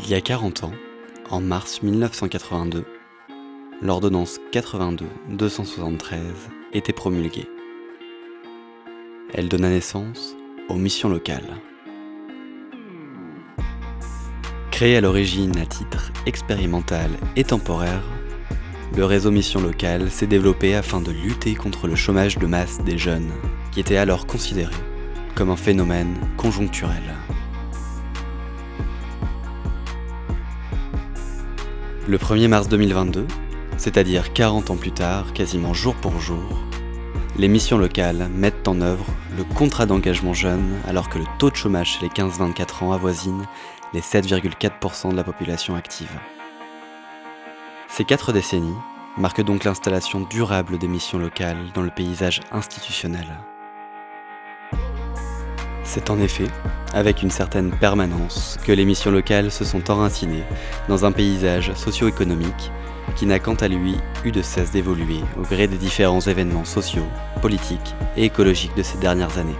Il y a 40 ans, en mars 1982, l'ordonnance 82-273 était promulguée. Elle donna naissance aux missions locales. Créé à l'origine à titre expérimental et temporaire, le réseau Mission Locale s'est développé afin de lutter contre le chômage de masse des jeunes, qui était alors considéré comme un phénomène conjoncturel. Le 1er mars 2022, c'est-à-dire 40 ans plus tard, quasiment jour pour jour, les missions locales mettent en œuvre le contrat d'engagement jeune alors que le taux de chômage chez les 15-24 ans avoisine les 7,4% de la population active. Ces 4 décennies marquent donc l'installation durable des missions locales dans le paysage institutionnel. C'est en effet avec une certaine permanence que les missions locales se sont enracinées dans un paysage socio-économique qui n'a quant à lui eu de cesse d'évoluer au gré des différents événements sociaux, politiques et écologiques de ces dernières années.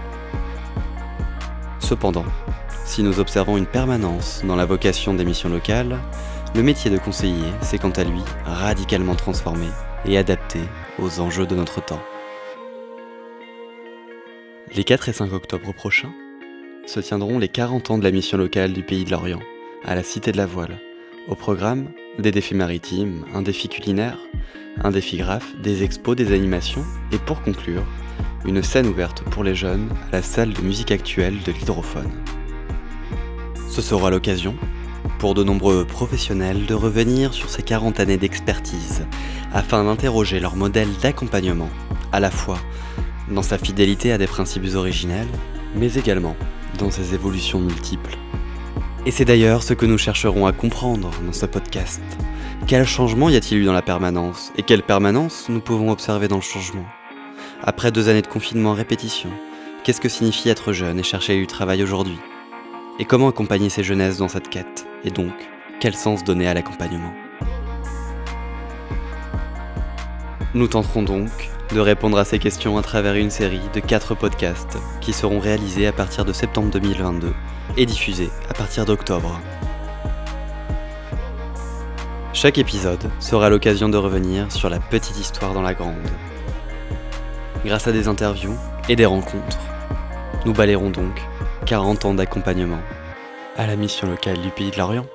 Cependant, si nous observons une permanence dans la vocation des missions locales, le métier de conseiller s'est quant à lui radicalement transformé et adapté aux enjeux de notre temps. Les 4 et 5 octobre prochains se tiendront les 40 ans de la mission locale du Pays de Lorient, à la Cité de la Voile. Au programme, des défis maritimes, un défi culinaire, un défi graphe, des expos, des animations et pour conclure, une scène ouverte pour les jeunes à la salle de musique actuelle de l'Hydrophone. Ce sera l'occasion, pour de nombreux professionnels, de revenir sur ces 40 années d'expertise afin d'interroger leur modèle d'accompagnement, à la fois dans sa fidélité à des principes originels, mais également dans ses évolutions multiples. Et c'est d'ailleurs ce que nous chercherons à comprendre dans ce podcast. Quel changement y a-t-il eu dans la permanence ? Et quelle permanence nous pouvons observer dans le changement ? Après 2 années de confinement à répétition, qu'est-ce que signifie être jeune et chercher du travail aujourd'hui ? Et comment accompagner ces jeunesses dans cette quête ? Et donc, quel sens donner à l'accompagnement ? Nous tenterons donc de répondre à ces questions à travers une série de 4 podcasts qui seront réalisés à partir de septembre 2022 et diffusés à partir d'octobre. Chaque épisode sera l'occasion de revenir sur la petite histoire dans la grande. Grâce à des interviews et des rencontres, nous balayerons donc 40 ans d'accompagnement à la mission locale du Pays de Lorient.